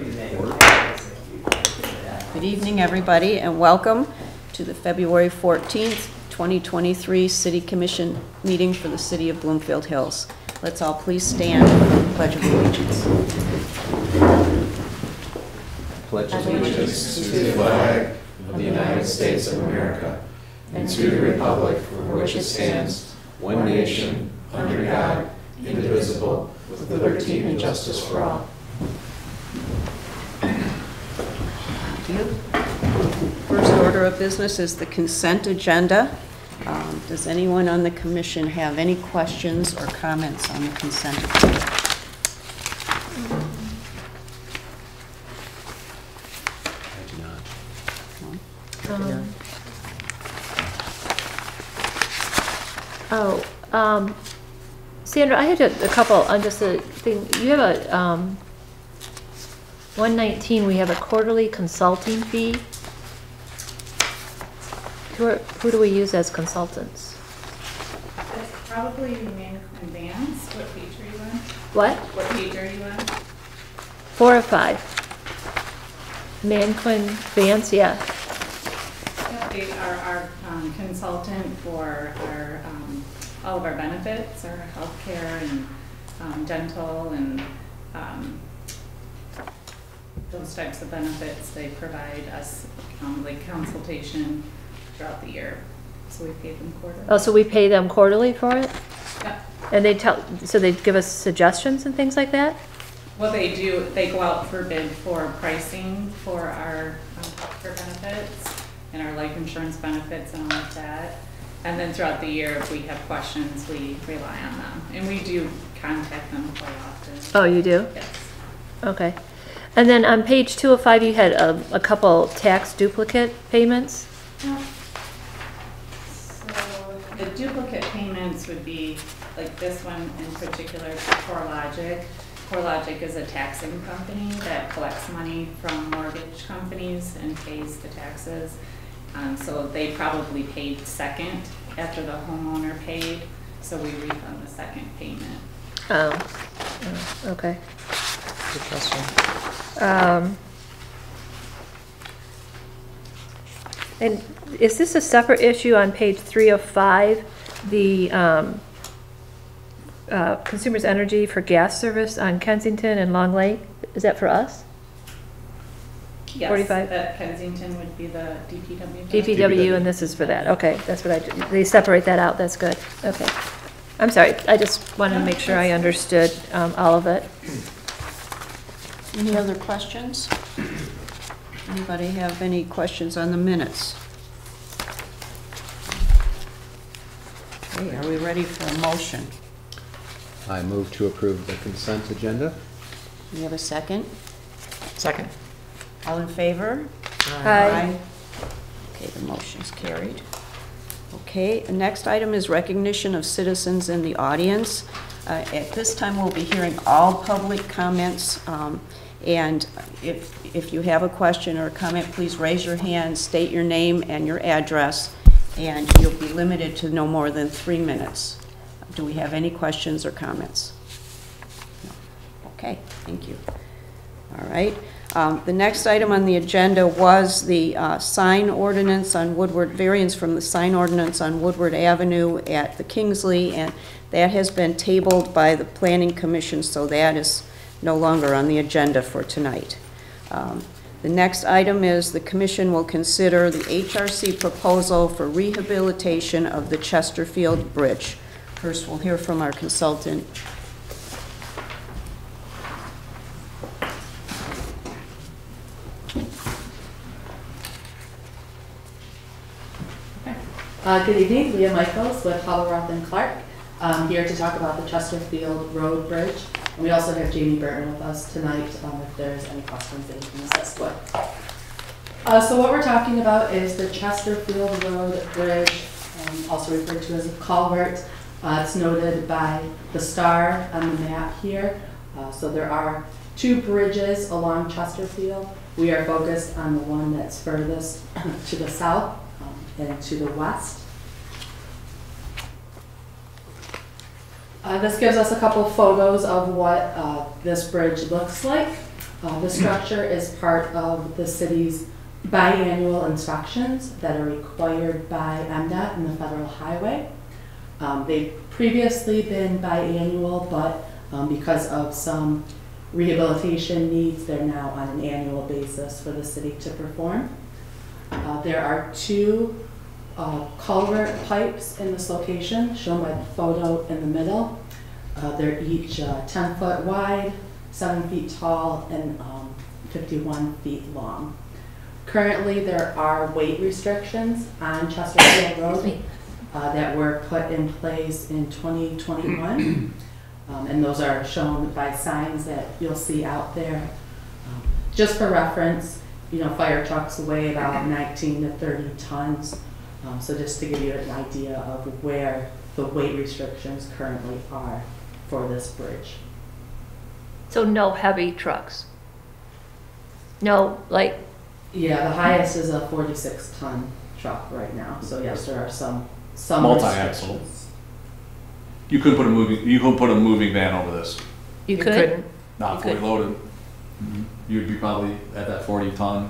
Good evening, everybody, and welcome to the February 14th, 2023 City Commission meeting for the City of Bloomfield Hills. Let's all please stand for the Pledge of Allegiance. Pledge allegiance to the flag of the United States of America and to the republic for which it stands, one nation, under God, indivisible, with liberty and justice for all. Thank you. First order of business is the consent agenda. Does anyone on the commission have any questions or comments on the consent agenda? Sandra, I had a couple on just a thing. You have a 119. We have a quarterly consulting fee. Who do we use as consultants? It's probably Manquin Vance. What page are you on? What? What page are you on? 4 or 5. Manquin Vance, yeah. They are our consultant for our all of our benefits, our healthcare and dental and those types of benefits. They provide us like consultation throughout the year, so we pay them quarterly. Oh, so we pay them quarterly for it? Yeah. And so they give us suggestions and things like that? What they do, they go out for bid for pricing for our healthcare benefits and our life insurance benefits and all of that. And then throughout the year, if we have questions, we rely on them. And we do contact them quite often. Oh, you do? Yes. Okay. And then on page 205, you had a couple tax duplicate payments. So the duplicate payments would be like this one in particular, CoreLogic. CoreLogic is a taxing company that collects money from mortgage companies and pays the taxes. So they probably paid second after the homeowner paid, so we refund the second payment. Oh, okay. Good question. And is this a separate issue on page 305? The Consumers Energy for gas service on Kensington and Long Lake, is that for us? Yes, 45? that Kensington would be the DPW. DPW, and this is for that. Okay, that's what they separate that out. That's good. Okay. I'm sorry. I just wanted to make sure I understood all of it. Any other questions? Anybody have any questions on the minutes? Okay, are we ready for a motion? I move to approve the consent agenda. Do you have a second? Second. All in favor? Aye. Okay, the motion's carried. Okay, the next item is recognition of citizens in the audience. At this time, we'll be hearing all public comments. And if you have a question or a comment, please raise your hand, state your name and your address, and you'll be limited to no more than 3 minutes. Do we have any questions or comments? No. Okay, thank you. All right. The next item on the agenda was the sign ordinance on Woodward, variance from the sign ordinance on Woodward Avenue at the Kingsley, and that has been tabled by the Planning Commission, so that is no longer on the agenda for tonight. The next item is the Commission will consider the HRC proposal for rehabilitation of the Chesterfield Bridge. First, we'll hear from our consultant. Good evening, Leah Michaels with Hollowroth and Clark. I'm here to talk about the Chesterfield Road Bridge. And we also have Jamie Burton with us tonight if there's any questions that you can assist with. So what we're talking about is the Chesterfield Road Bridge, also referred to as a culvert. It's noted by the star on the map here. So there are 2 bridges along Chesterfield. We are focused on the one that's furthest to the south and to the west. This gives us a couple photos of what this bridge looks like. The structure is part of the city's biannual inspections that are required by MDOT and the Federal Highway. They've previously been biannual, but because of some rehabilitation needs, they're now on an annual basis for the city to perform. There are 2 culvert pipes in this location, shown by the photo in the middle. They're each 10 foot wide, 7 feet tall, and 51 feet long. Currently, there are weight restrictions on Chesterfield Road that were put in place in 2021. And those are shown by signs that you'll see out there. Just for reference, you know, fire trucks weigh about 19 to 30 tons. So just to give you an idea of where the weight restrictions currently are for this bridge. So no heavy trucks? No, like, Yeah, the highest is a 46-ton truck right now. So yes, there are some Multi-axle. restrictions. You couldn't put a moving van over this, you couldn't? not You fully could. loaded. You'd be probably at that 40-ton.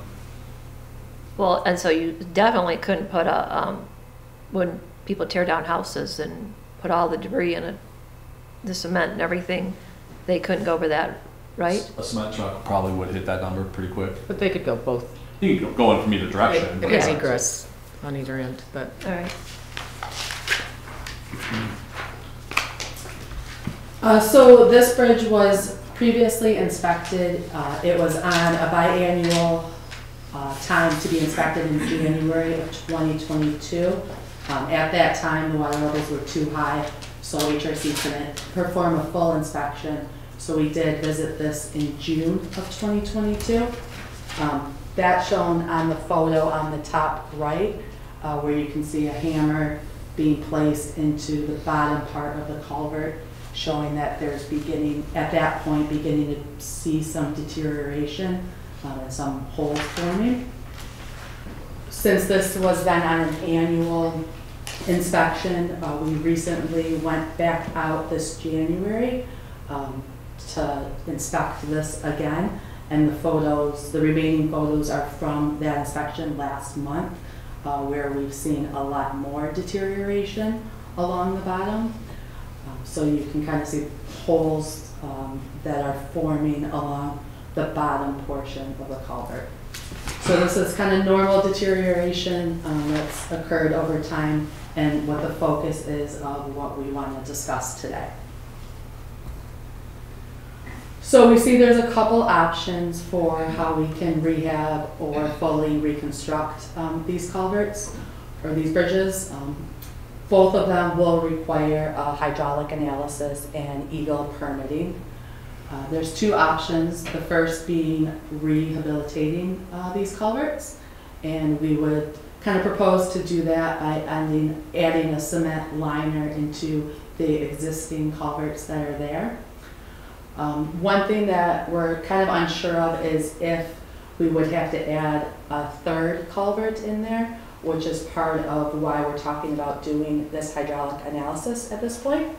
Well, and so you definitely couldn't put a, when people tear down houses and put all the debris in it, the cement and everything, they couldn't go over that, right? A cement truck probably would hit that number pretty quick. But they could go both. You can go in from either direction. but- Yeah, egress on either end, but. All right. So this bridge was previously inspected. It was on a biannual time to be inspected in January of 2022. At that time, the water levels were too high, so HRC couldn't perform a full inspection. So we did visit this in June of 2022. That's shown on the photo on the top right, where you can see a hammer being placed into the bottom part of the culvert, showing that there's at that point, beginning to see some deterioration and some holes forming. Since this was then on an annual inspection, we recently went back out this January to inspect this again. And the remaining photos are from that inspection last month, where we've seen a lot more deterioration along the bottom. So you can kind of see holes that are forming along the bottom portion of the culvert. So this is kind of normal deterioration that's occurred over time, and what the focus is of what we want to discuss today. So we see there's a couple options for how we can rehab or fully reconstruct these culverts or these bridges. Both of them will require a hydraulic analysis and EGLE permitting. There's 2 options, the first being rehabilitating these culverts, and we would kind of propose to do that by adding a cement liner into the existing culverts that are there. One thing that we're kind of unsure of is if we would have to add a 3rd culvert in there, which is part of why we're talking about doing this hydraulic analysis at this point.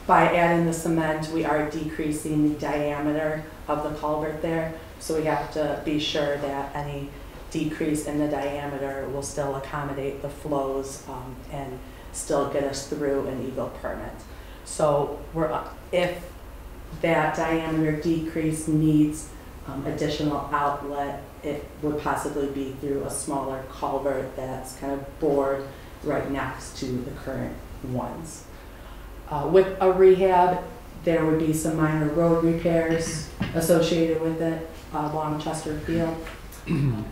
By adding the cement, we are decreasing the diameter of the culvert there, so we have to be sure that any decrease in the diameter will still accommodate the flows and still get us through an EGLE permit. So if that diameter decrease needs additional outlet, it would possibly be through a smaller culvert that's kind of bored right next to the current ones. With a rehab, there would be some minor road repairs associated with it along Chesterfield.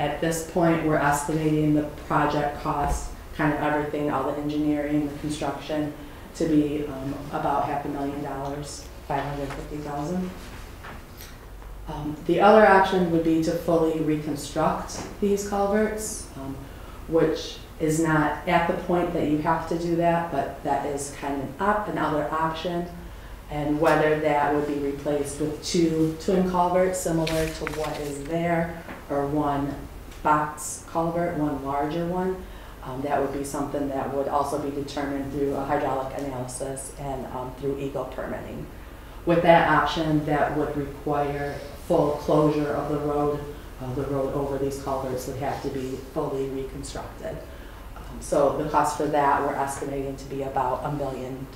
At this point, we're estimating the project cost, kind of everything, all the engineering, the construction, to be about $500,000, $550,000. The other option would be to fully reconstruct these culverts, which is not at the point that you have to do that, but that is kind of another option. And whether that would be replaced with 2 twin culverts similar to what is there, or 1 box culvert, 1 larger one, that would be something that would also be determined through a hydraulic analysis and through EGLE permitting. with that option, that would require full closure of the road. The road over these culverts would have to be fully reconstructed. So the cost for that, we're estimating to be about $1 million.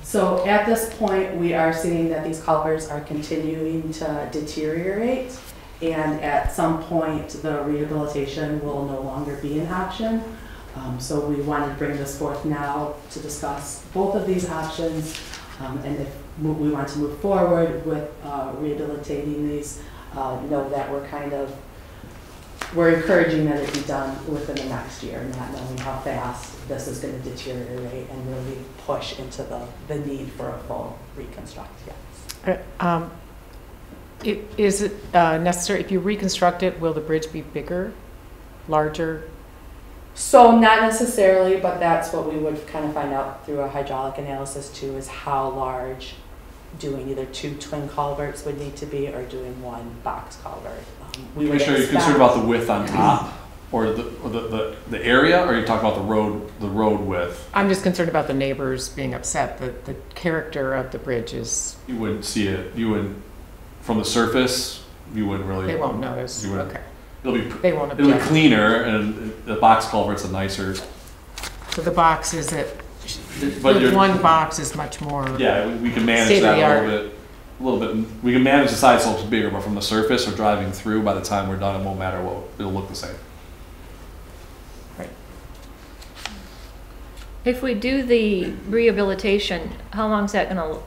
So at this point, we are seeing that these culverts are continuing to deteriorate, and at some point, the rehabilitation will no longer be an option. So we wanted to bring this forth now to discuss both of these options, and if we want to move forward with rehabilitating these, know that we're encouraging that it be done within the next year, not knowing how fast this is going to deteriorate and really push into the need for a full reconstruct. Yes. Is it necessary, if you reconstruct it, will the bridge be bigger, larger? So not necessarily, but that's what we would kind of find out through a hydraulic analysis too, is how large doing either 2 twin culverts would need to be or doing 1 box culvert. We would Are you concerned about the width on top, or the area, or are you talking about the road width? I'm just concerned about the neighbors being upset that the character of the bridge is. You wouldn't see it. You wouldn't, from the surface. You wouldn't really. They won't notice. You wouldn't. Okay. They won't It'll be object. cleaner, and the box culvert's a nicer. So the box is But the one box is much more. Yeah, we can manage State of that the art. a little bit. We can manage the side slopes bigger, but from the surface or driving through, by the time we're done, it won't matter what. It'll look the same. Right. If we do the rehabilitation, how long is that gonna,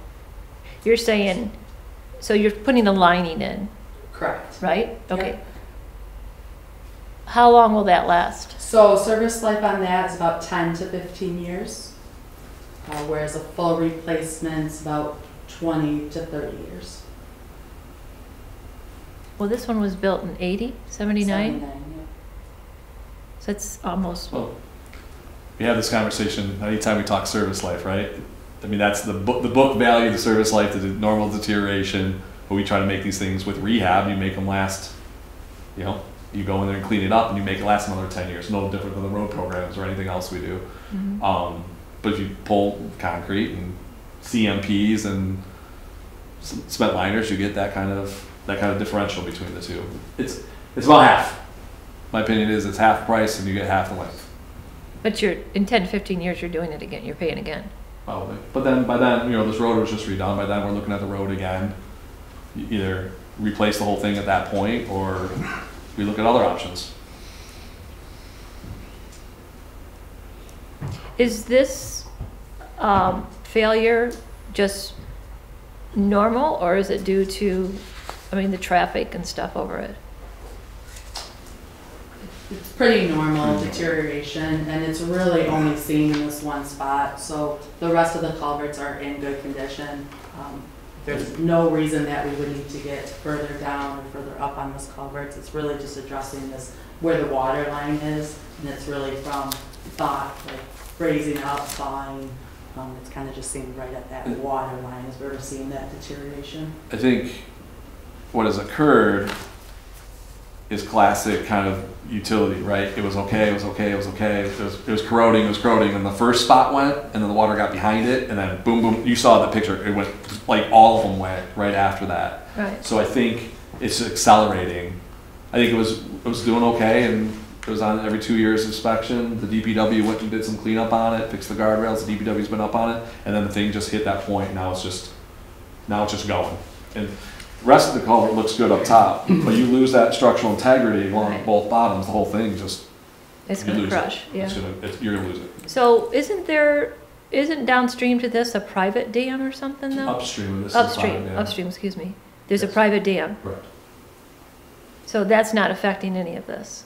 you're saying, so you're putting the lining in, Correct. right? Okay. Yep. How long will that last? So service life on that is about 10 to 15 years, whereas a full replacement's about 20 to 30 years. Well, this one was built in 80, 79? 79, yeah. So it's almost, Well, we have this conversation anytime we talk service life, right? I mean, that's the book value of the service life, the normal deterioration. But we try to make these things with rehab. You make them last. You know, you go in there and clean it up, and you make it last another 10 years. No different than the road programs or anything else we do. Mhm. But if you pull concrete and CMPs and cement liners, you get that kind of differential between the two. It's about half. My opinion is it's half price, and you get half the length. but you're, in 10 to 15 years, you're doing it again, you're paying again. Probably. But then, by then, this road was just redone. By then, we're looking at the road again. You either replace the whole thing at that point, or we look at other options. Is this failure just normal, or is it due to, the traffic and stuff over it? It's pretty normal deterioration, and it's really only seen in this one spot. So the rest of the culverts are in good condition. There's no reason that we would need to get further down or further up on this culverts. It's really just addressing this where the water line is, and it's really from raising up, thawing. It's kind of just seen right at that water line is where we're seeing that deterioration. I think what has occurred is classic kind of utility, right? It was okay, it was okay, it was okay. It was corroding, and the first spot went, and then the water got behind it, and then boom, boom. You saw the picture. It went, all of them went right after that. Right. So I think it's accelerating. I think it was doing okay, and it was on every 2 years inspection. The DPW went and did some cleanup on it, fixed the guardrails. The DPW's been up on it, and then the thing just hit that point. Now it's just going. And the rest of the culvert looks good up top, but you lose that structural integrity along Right. both bottoms. The whole thing just It's you gonna lose crush, it. yeah. You're gonna lose it. So isn't downstream to this a private dam or something though? Upstream of this is Upstream, fine, yeah. upstream, excuse me. There's a Yes. private dam, Correct. so that's not affecting any of this.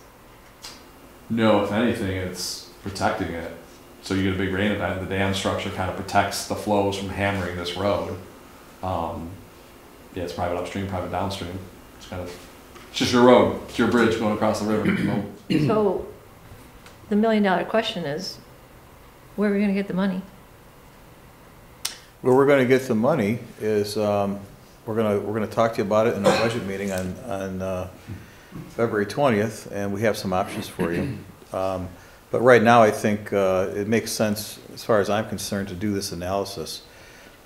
No, if anything, it's protecting it. So you get a big rain event, the dam structure kind of protects the flows from hammering this road. Yeah, it's private upstream, private downstream. It's just your road, it's your bridge going across the river. So the $1 million question is, where are we gonna get the money? Where we're gonna get the money is, we're gonna talk to you about it in our budget meeting on February 20th, and we have some options for you. But right now, I think it makes sense, as far as I'm concerned, to do this analysis.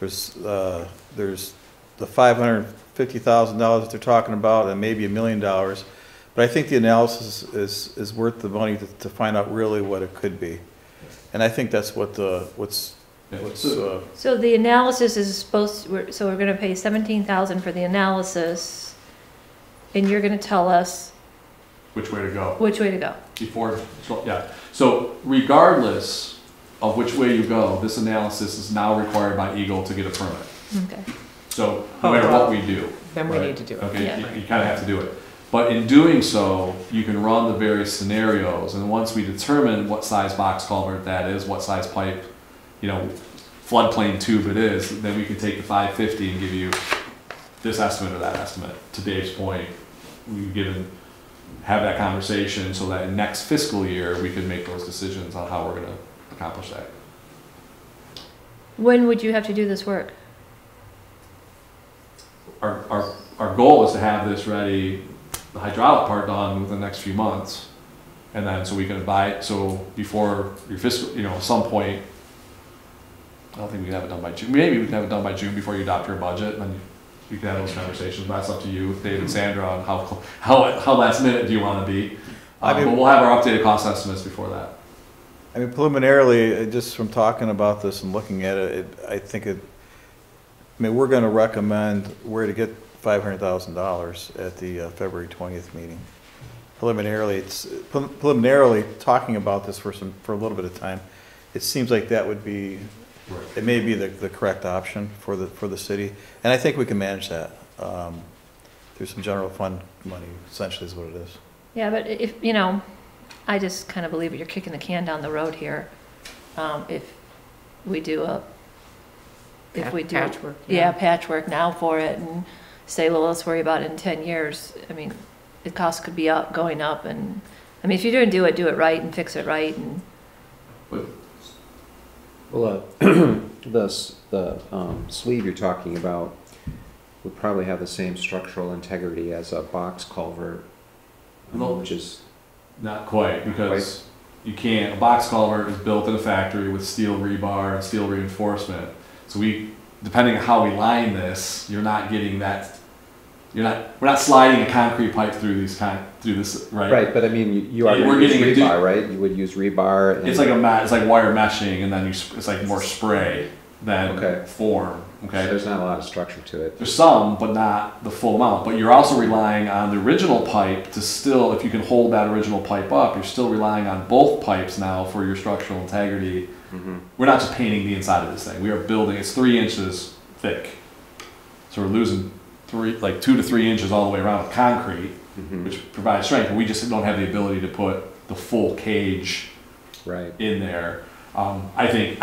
there's the $550,000 that they're talking about, and maybe $1 million. But I think the analysis is worth the money to find out really what it could be. And I think that's So the analysis is so we're gonna pay 17,000 for the analysis, and you're gonna tell us Which way to go? which way to go. So regardless of which way you go, this analysis is now required by Eagle to get a permit. Okay. So no matter what we do. Then we right? need to do it. Okay, Yeah. you kind of have to do it. But in doing so, you can run the various scenarios, and once we determine what size box culvert that is, what size pipe, floodplain tube it is, then we can take the 550 and give you this estimate or that estimate. To Dave's point, have that conversation so that in next fiscal year, we can make those decisions on how we're gonna accomplish that. When would you have to do this work? Our goal is to have this ready, the hydraulic part done within the next few months. And then, so we can buy it, so before your fiscal, some point, I don't think we can have it done by June. Maybe we can have it done by June before you adopt your budget, and then you can have those conversations. But that's up to you, Dave and Sandra, on how last minute do you want to be. But we'll have our updated cost estimates before that. I mean, preliminarily, just from talking about this and looking at it, we're going to recommend where to get $500,000 at the February 20th meeting. Preliminarily, talking about this for a little bit of time, it seems like that would be, it may be the correct option for the city, and I think we can manage that through some general fund money. Essentially, is what it is. Yeah, but if, I just kind of believe you're kicking the can down the road here. If we do patchwork. Patchwork now for it and say, well, let's worry about it in 10 years. I mean, the cost could be going up, and if you're going to do it right and fix it right. And Well, the sleeve you're talking about would probably have the same structural integrity as a box culvert, which is not quite, because you can't. A box culvert is built in a factory with steel rebar and steel reinforcement. So depending on how we line this, you're not getting that. We're not sliding a concrete pipe through this, right? right. But I mean, you are we're getting getting rebar, right? You would use rebar. And it's like it's like wire meshing, and then it's like more spray than form. Okay. So there's not a lot of structure to it. There's some, but not the full amount. But you're also relying on the original pipe to still, if you can hold that original pipe up, you're still relying on both pipes now for your structural integrity. Mm-hmm. We're not just painting the inside of this thing. We are building. It's 3 inches thick, so we're losing 2 to 3 inches all the way around with concrete, which provides strength. But we just don't have the ability to put the full cage in there. I think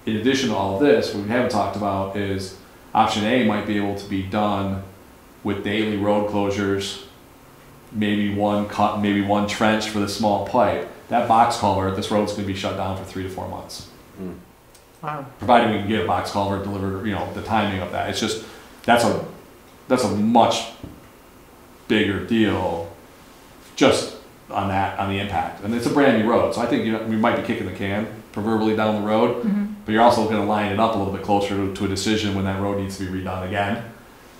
in addition to all of this, what we haven't talked about is option A might be able to be done with daily road closures, maybe one trench for the small pipe. That box culvert, this road's going to be shut down for 3 to 4 months. Wow. Provided we can get a box culvert delivered, the timing of that. It's just, that's a much bigger deal just on the impact. And it's a brand new road. So I think we might be kicking the can proverbially down the road, but you're also going to line it up a little bit closer to a decision when that road needs to be redone again.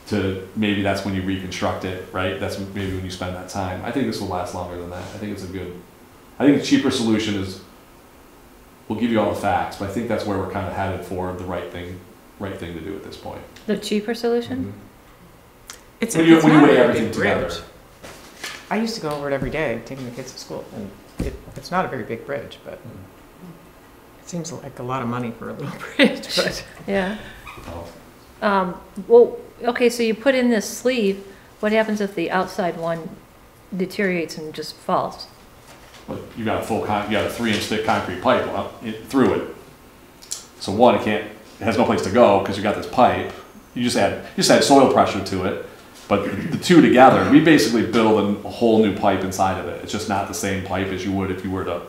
To maybe that's when you reconstruct it, right? That's maybe when you spend that time. I think this will last longer than that. I think the cheaper solution is, we'll give you all the facts, but I think that's where we're kind of headed for the right thing to do at this point. the cheaper solution? Mm-hmm. It's When you not weigh a everything big together. bridge. I used to go over it every day, taking the kids to school. And it's not a very big bridge, but it seems like a lot of money for a little bridge. But Yeah. Well, okay, so you put in this sleeve. What happens if the outside one deteriorates and just falls? But you got a 3-inch thick concrete pipe through it. So one, it has no place to go because you got this pipe. You just add soil pressure to it. But the two together, we basically build a whole new pipe inside of it. It's just not the same pipe as you would if you were to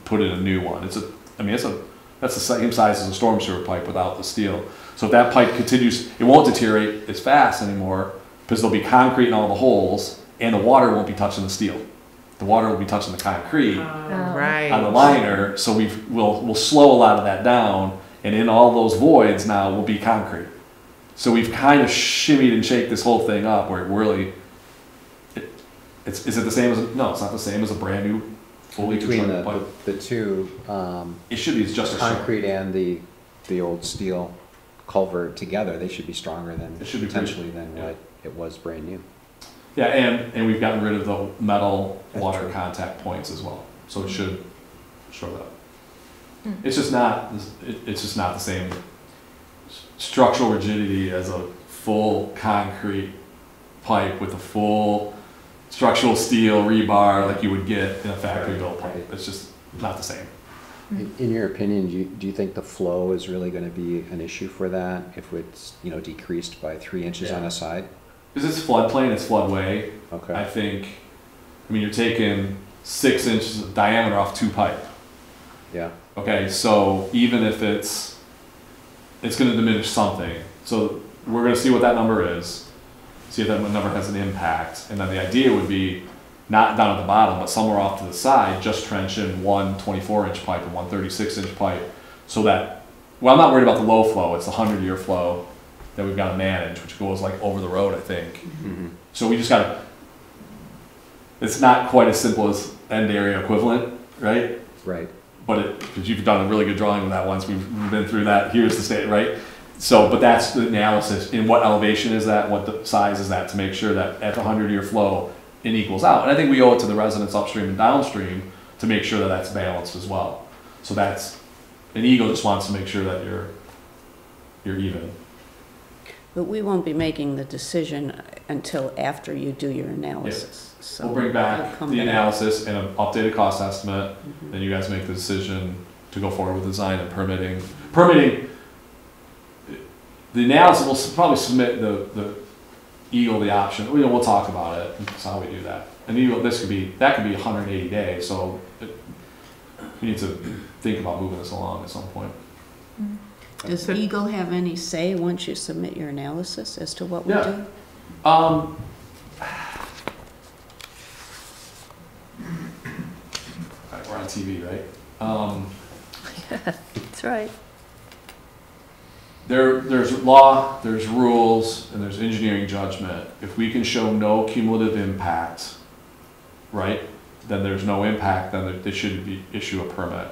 put in a new one. That's the same size as a storm sewer pipe without the steel. So if that pipe continues, it won't deteriorate as fast anymore because there'll be concrete in all the holes, and the water won't be touching the steel. The water will be touching the concrete right. on the liner. So we'll slow a lot of that down, And in all those voids now will be concrete. So we've kind of shimmied and shaked this whole thing up where it really, is it the same as, no, it's not the same as a brand new, fully Between constructed pipe. the two, It should be just a concrete and the old steel culvert together, they should be stronger than, It should be potentially than yeah. what it was brand new. Yeah, and we've gotten rid of the metal That's water true. contact points as well, so it should show that. It's just not, it's just not the same structural rigidity as a full concrete pipe with a full structural steel rebar like you would get in a factory built pipe. It's just not the same. In your opinion, do you think the flow is really going to be an issue for that if it's, you know, decreased by 3 inches on Yeah. a side? Because it's floodplain, it's floodway. I Okay. think, I mean, you're taking 6 inches of diameter off 2 pipe. Yeah. Okay, so even if it's going to diminish something. So we're going to see what that number is, see if that number has an impact, and then the idea would be not down at the bottom, but somewhere off to the side, just trench in one 24-inch pipe and one 36-inch pipe, so that, well, I'm not worried about the low flow, it's the 100-year flow that we've got to manage, which goes like over the road, I think. Mm-hmm. So we just got to, it's not quite as simple as end area equivalent, right? Right. But because you've done a really good drawing of that once, we've been through that, here's the state, right? So, but that's the analysis, in what elevation is that, what the size is that, to make sure that at the 100-year flow, it equals out. And I think we owe it to the residents upstream and downstream to make sure that that's balanced as well. So that's, an Eagle just wants to make sure that you're even. But we won't be making the decision until after you do your analysis. So We'll bring back we'll come the back. analysis and an updated cost estimate, Mhm. then you guys make the decision to go forward with design and permitting. Permitting, the analysis, we'll probably submit the Eagle the option, we'll talk about it, that's how we do that. And Eagle, that could be 180 days, so we need to think about moving this along at some point. Does Eagle have any say once you submit your analysis as to what we Yeah. do? Right, we're on TV, right? That's right. There's law, there's rules, and there's engineering judgment. If we can show no cumulative impact, right, then there's no impact, then they shouldn't issue a permit.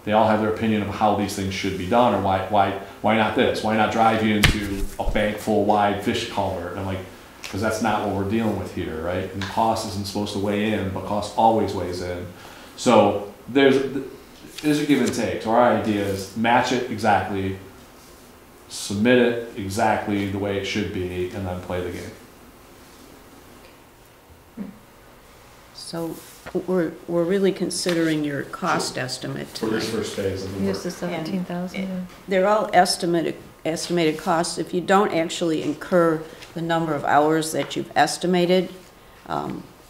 They all have their opinion of how these things should be done, or why not this? Why not drive you into a bank full wide fish culvert? And I'm like, because that's not what we're dealing with here, right? And cost isn't supposed to weigh in, but cost always weighs in. So there's a give and take. So our idea is match it exactly, submit it exactly the way it should be, and then play the game. So we're really considering your cost estimate For this tonight. first phase of the Here's work. the 17,000. They're all estimated costs. If you don't actually incur the number of hours that you've estimated,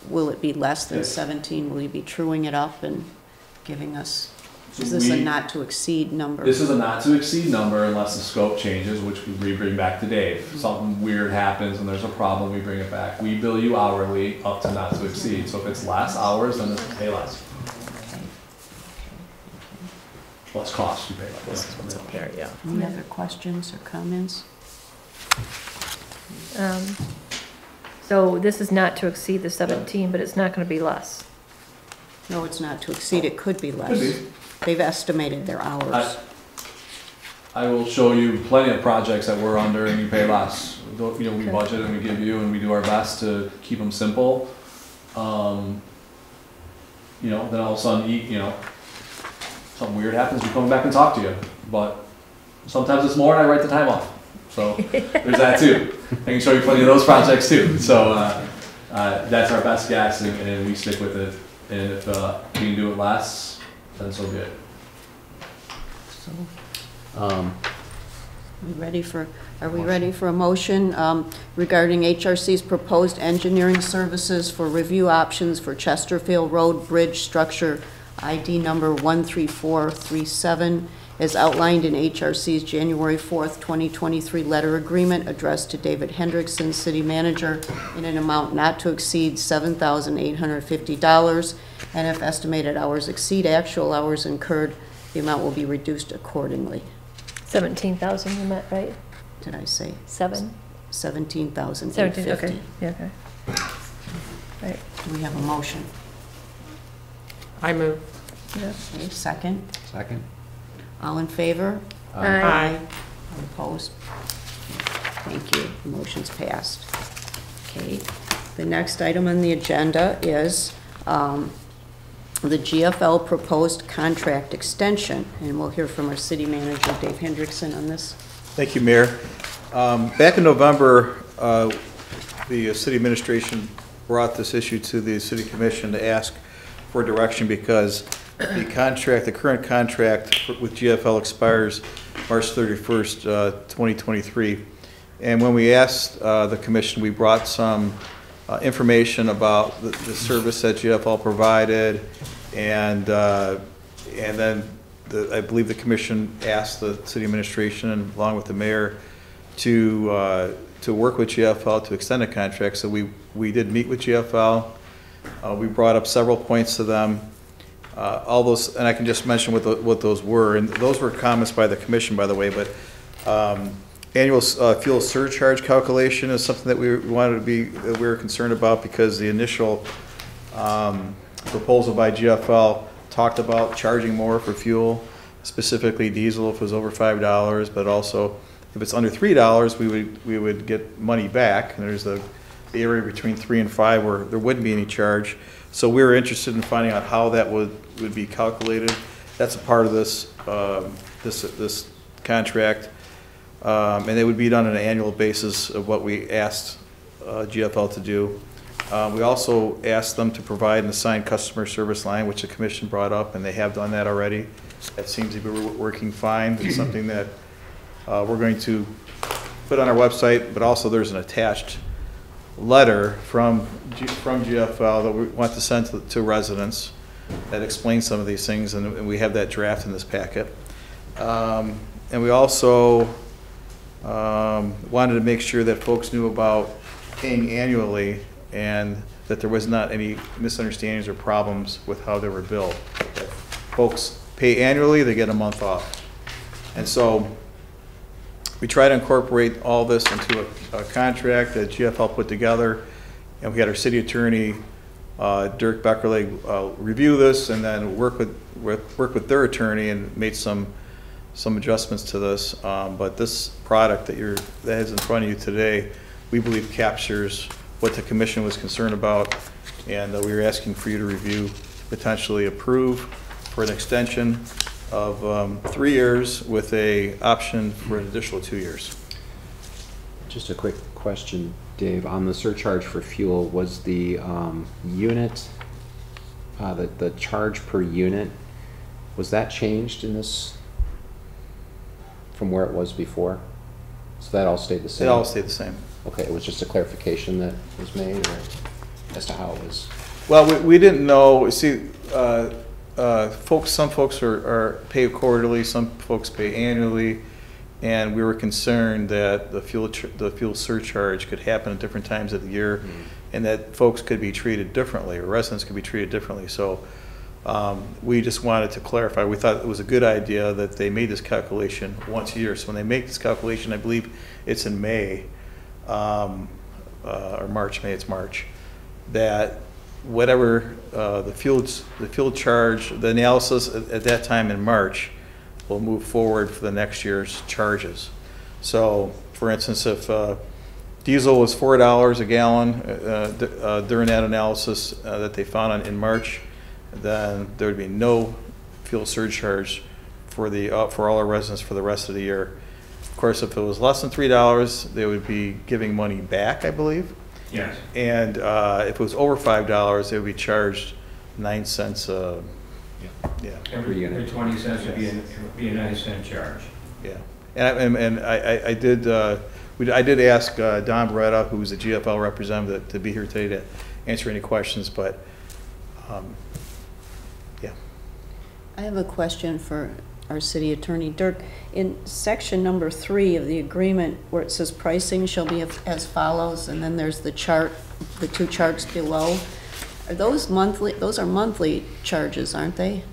will it be less than Yes. 17? Will you be truing it up and giving us, So is this a we- not to exceed number? This is a not to exceed number unless the scope changes, which we bring back to Dave. Something weird happens and there's a problem, we bring it back. We bill you hourly up to not to exceed. So if it's less hours, then it's pay less. Less cost, you pay less. There, yeah. Any other questions or comments? So this is not to exceed the 17, but it's not going to be less. No, it's not to exceed, it could be less. Could be. They've estimated their hours. I will show you plenty of projects that we're under and you pay less. We Okay. budget and we give you and we do our best to keep them simple. Then all of a sudden, something weird happens, we come back and talk to you. But sometimes it's more and I write the time off. So there's that too. I can show you plenty of those projects too. So that's our best guess and we stick with it. And if we can do it less, then so be it. So, are we ready for a motion regarding HRC's proposed engineering services for review options for Chesterfield Road Bridge Structure ID number 13437 as outlined in HRC's January 4th, 2023 letter agreement addressed to David Hendrickson, City Manager, in an amount not to exceed $7,850, and if estimated hours exceed actual hours incurred, the amount will be reduced accordingly. 17,000 you meant, right? Did I say 7? 17,850? 17, okay, yeah, okay. Right, Do we have a motion? I move. yeah. Okay, second. Second? All in favor? Aye. All opposed? Thank you. The motion's passed. Okay. The next item on the agenda is the GFL proposed contract extension, and we'll hear from our city manager, Dave Hendrickson, on this. Thank you, Mayor. Back in November, the city administration brought this issue to the city commission to ask for direction because the current contract with GFL expires March 31st, 2023. And when we asked the commission, we brought some information about the service that GFL provided, and then I believe the commission asked the city administration, and along with the mayor, to work with GFL to extend the contract. So we did meet with GFL. We brought up several points to them. All those, and I can just mention what those were, and those were comments by the commission, by the way. But annual fuel surcharge calculation is something that we wanted to be, that we were concerned about, because the initial proposal by GFL talked about charging more for fuel, specifically diesel if it was over $5, but also if it's under $3, we would get money back. And there's the area between 3 and 5 where there wouldn't be any charge. So we were interested in finding out how that would be calculated. That's a part of this this contract, and it would be done on an annual basis of what we asked GFL to do. We also asked them to provide an assigned customer service line, which the commission brought up, and they have done that already. That seems to be working fine. It's something that we're going to put on our website, but also there's an attached letter from GFL that we want to send to residents that explains some of these things, and we have that draft in this packet. And we also wanted to make sure that folks knew about paying annually and that there was not any misunderstandings or problems with how they were billed. If folks pay annually, they get a month off. And so we try to incorporate all this into a contract that GFL put together, and we had our city attorney, Dirk Beckerle, review this and then work with their attorney and made some adjustments to this. But this product that is in front of you today, we believe captures what the commission was concerned about, and we were asking for you to review, potentially approve for an extension of 3 years with a option for an additional 2 years. Just a quick question, Dave. On the surcharge for fuel, was the unit, the charge per unit, was that changed in this from where it was before? So that all stayed the same? It all stayed the same. Okay, it was just a clarification that was made, or as to how it was? Well, we didn't know. See, some folks are pay quarterly, some folks pay annually, and we were concerned that the fuel surcharge could happen at different times of the year, and that folks could be treated differently, or residents could be treated differently. So we just wanted to clarify. We thought it was a good idea that they made this calculation once a year. So when they make this calculation, I believe it's in May, or March. It's March. That whatever the fuel charge, the analysis at that time in March will move forward for the next year's charges. So, for instance, if diesel was $4 a gallon during that analysis that they found in March, then there would be no fuel surcharge for all our residents for the rest of the year. Of course, if it was less than $3, they would be giving money back, I believe. Yes. And if it was over $5, they would be charged 9 cents. Yeah. Every 20 cents would be a 9-cent charge. Yeah. And I did ask Don Beretta, who was a GFL representative, to be here today to answer any questions, but yeah. I have a question for our city attorney. Dirk, in section number 3 of the agreement where it says pricing shall be as follows, and then there's the chart, the 2 charts below, are those monthly? Those are monthly charges, aren't they?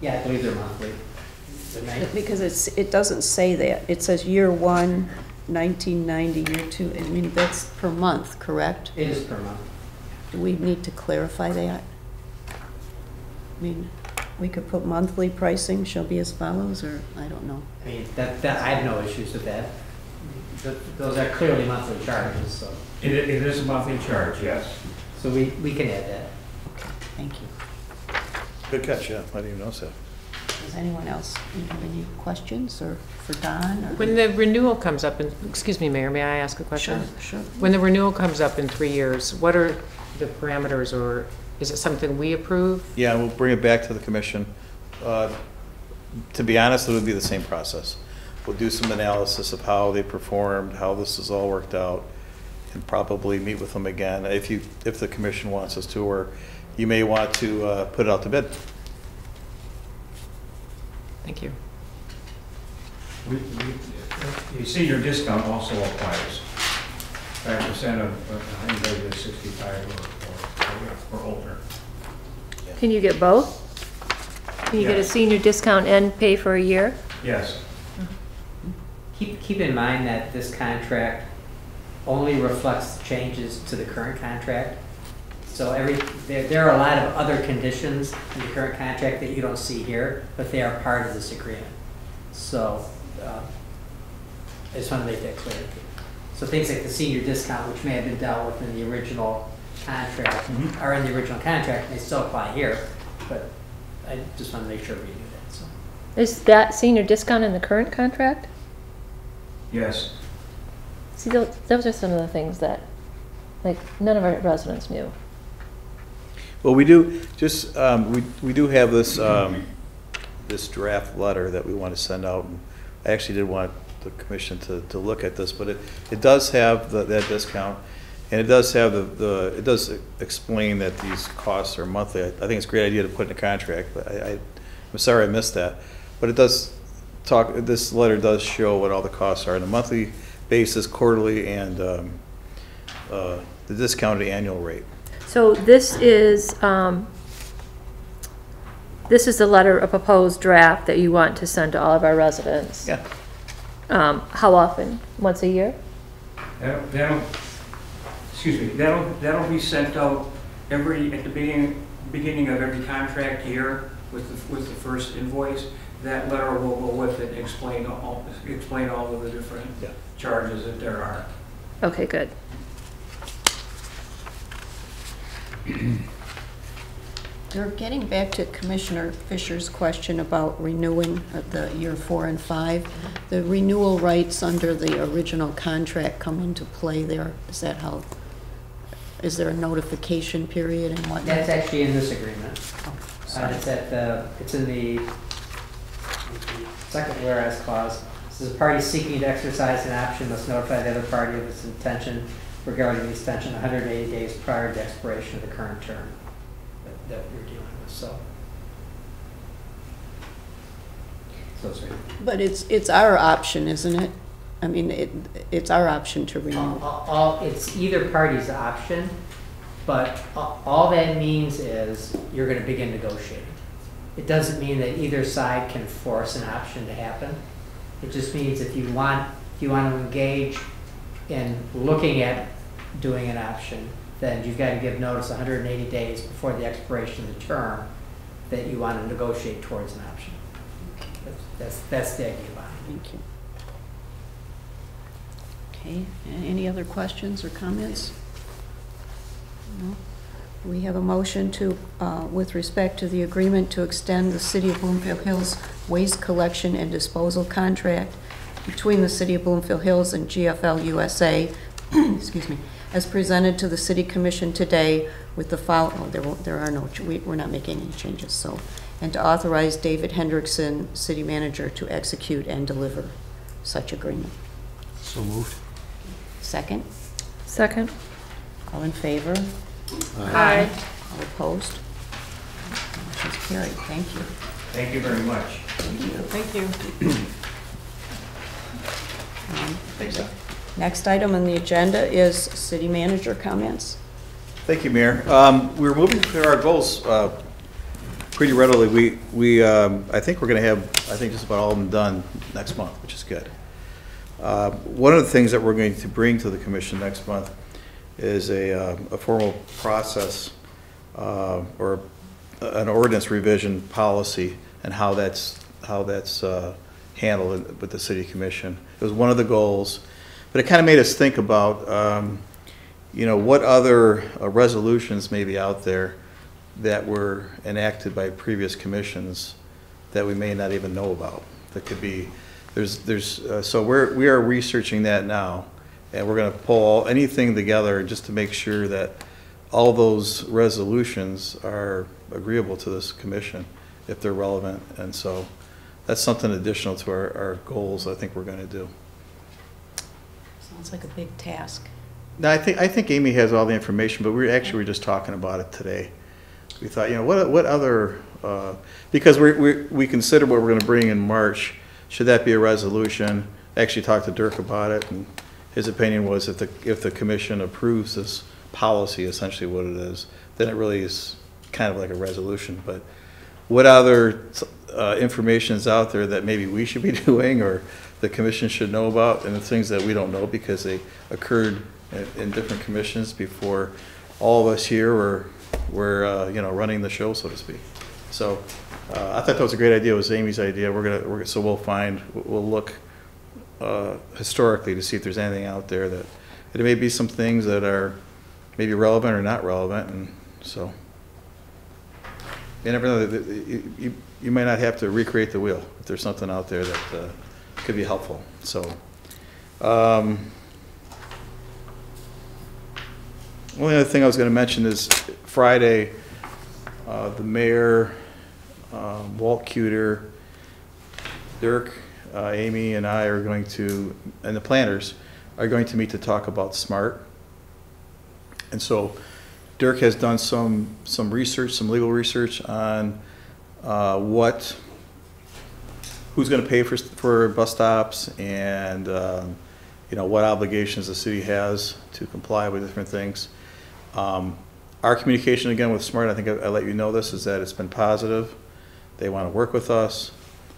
Yeah, I believe they're monthly. Because it doesn't say that. It says year one, 1990, year two, I mean, that's per month, correct? It is per month. Do we need to clarify that? I mean, we could put monthly pricing shall be as follows, or, I don't know. I mean, that, I have no issues with that. Those are clearly monthly charges, so. It is a monthly charge, yes. So we can add that. Okay, thank you. Good catch, yeah, I didn't even notice that. Does anyone else have any questions, or for Don? Or? When the renewal comes up, in, excuse me, Mayor, may I ask a question? Sure. When the renewal comes up in 3 years, what are the parameters, or is it something we approve? Yeah, we'll bring it back to the commission. To be honest, it would be the same process. We'll do some analysis of how they performed, how this has all worked out, and probably meet with them again if the commission wants us to, or you may want to put it out to bid. Thank you. The senior discount also applies. 5% of anybody that's 65 or older. Can you get both? Can you get a Yes. senior discount and pay for a year? Yes. Keep in mind that this contract only reflects changes to the current contract. So there are a lot of other conditions in the current contract that you don't see here, but they are part of this agreement. So I just want to make that clear. So things like the senior discount, which may have been dealt with in the original contract, are in the original contract, and they still apply here, but I just want to make sure we do that. So. Is that senior discount in the current contract? Yes. See, those are some of the things that, like, none of our residents knew. Well, we do, just, we do have this, this draft letter that we want to send out. And I actually did want the commission to look at this, but it does have that discount, and it does have it does explain that these costs are monthly. I think it's a great idea to put in a contract, but I'm sorry I missed that. But it does talk, this letter does show what all the costs are on a monthly basis, quarterly, and the discounted annual rate. So this is the letter, a proposed draft that you want to send to all of our residents. Yeah. How often? Once a year? That'll be sent out at the beginning of every contract year with the first invoice. That letter will go with it and explain all of the different charges that there are. Okay, good. They're getting back to Commissioner Fisher's question about renewing the year 4 and 5. The renewal rights under the original contract come into play there. Is that how? Is there a notification period and whatnot? That's actually in this agreement. Oh, sorry. It's in the second whereas clause. It says a party seeking to exercise an option must notify the other party of its intention regarding the extension 180 days prior to the expiration of the current term that we're dealing with. So it's right. But it's our option, isn't it? I mean, it's our option to renew. It's either party's option, but all that means is you're going to begin negotiating. It doesn't mean that either side can force an option to happen. It just means if you want to engage in looking at doing an option, then you've got to give notice 180 days before the expiration of the term that you want to negotiate towards an option. That's the idea behind it. Thank you. Okay, any other questions or comments? No? We have a motion to, with respect to the agreement to extend the City of Bloomfield Hills waste collection and disposal contract between the City of Bloomfield Hills and GFL USA, excuse me, as presented to the City Commission today with the we're not making any changes, so, and to authorize David Hendrickson, City Manager, to execute and deliver such agreement. So moved. Second? Second? All in favor? Aye. All opposed? Motion's carried. Thank you. Thank you very much. Thank you. Next item on the agenda is City Manager comments. Thank you, Mayor. We're moving to our goals pretty readily. I think we're going to have, I think just about all of them done next month, which is good. One of the things that we're going to bring to the commission next month is a formal process or an ordinance revision policy and how that's handled with the city commission. It was one of the goals, but it kind of made us think about, you know, what other resolutions may be out there that were enacted by previous commissions that we may not even know about. That could be, so we are researching that now, and we're going to pull anything together just to make sure that all those resolutions are agreeable to this commission if they're relevant. And so that's something additional to our goals I think we're going to do. Sounds like a big task. Now, I think Amy has all the information, but we were just talking about it today. We thought, you know, what other, because we consider what we're going to bring in March. Should that be a resolution? I actually talked to Dirk about it, and his opinion was if the commission approves this policy, essentially what it is, then it really is kind of like a resolution. But what other information is out there that maybe we should be doing or the commission should know about, and the things that we don't know because they occurred in different commissions before all of us here were you know, running the show, so to speak. So I thought that was a great idea. It was Amy's idea. So we'll look historically to see if there's anything out there that there may be some things that are maybe relevant or not relevant, and so you never know. You might not have to recreate the wheel if there's something out there that could be helpful. So. Only other thing I was going to mention is Friday, the mayor, Walt Cuter, Dirk, Amy, and I are going to, and the planners are going to meet to talk about SMART. And so Dirk has done some research, some legal research on who's going to pay for bus stops and you know, what obligations the city has to comply with different things. Our communication again with SMART, I think I let you know this, is that it's been positive. They want to work with us,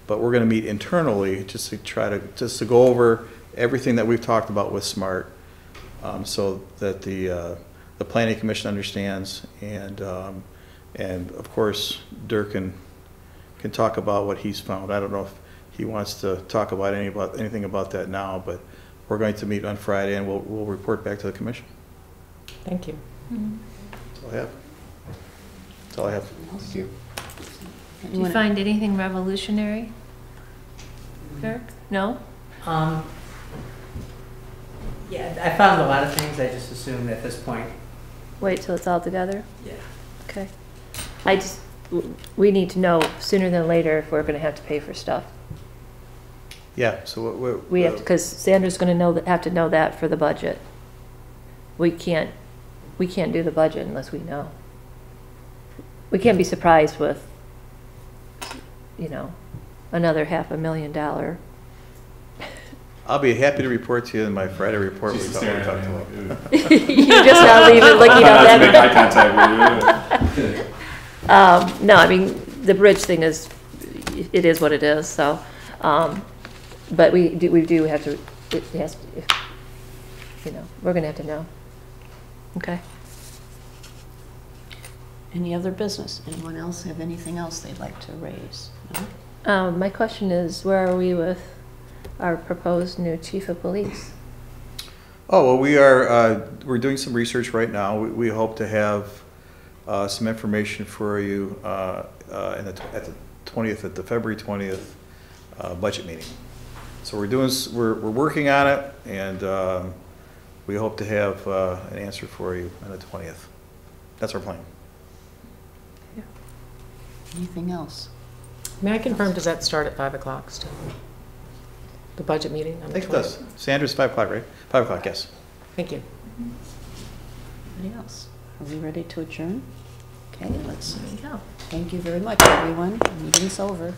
but we're going to meet internally just to go over everything that we've talked about with SMART, so that the planning commission understands, and of course Dirk can talk about what he's found. I don't know if he wants to talk about anything about that now, but we're going to meet on Friday and we'll report back to the commission. Thank you. That's all I have. That's all I have. Thank you. Do you find anything revolutionary, Dirk? No? Yeah, I found a lot of things. I just assumed at this point. Wait till it's all together? Yeah. Okay. We need to know sooner than later if we're going to have to pay for stuff. Yeah, so We have to, because Sandra's going to have to know that for the budget. We can't do the budget unless we know. We can't be surprised with, you know, another $500,000. I'll be happy to report to you in my Friday report. She's staring at me like, You just not leaving looking at to make eye that. contact with you. No, I mean, the bridge thing is what it is, so, but we do have to, it has, you know, we're gonna have to know. Okay. Any other business? Anyone else have anything else they'd like to raise? No? My question is, where are we with our proposed new chief of police? Oh, well, we're doing some research right now. We hope to have some information for you at the 20th, at the February 20th budget meeting. So we're working on it, and we hope to have an answer for you on the 20th. That's our plan. Yeah. Anything else? May I confirm, does that start at 5 o'clock still? The budget meeting on I the think it 20th? does. Sandra's 5 o'clock, right? 5 o'clock, yes. Thank you. Anybody else? Are we ready to adjourn? Okay, let's There you go. thank you very much, everyone. Meeting's over.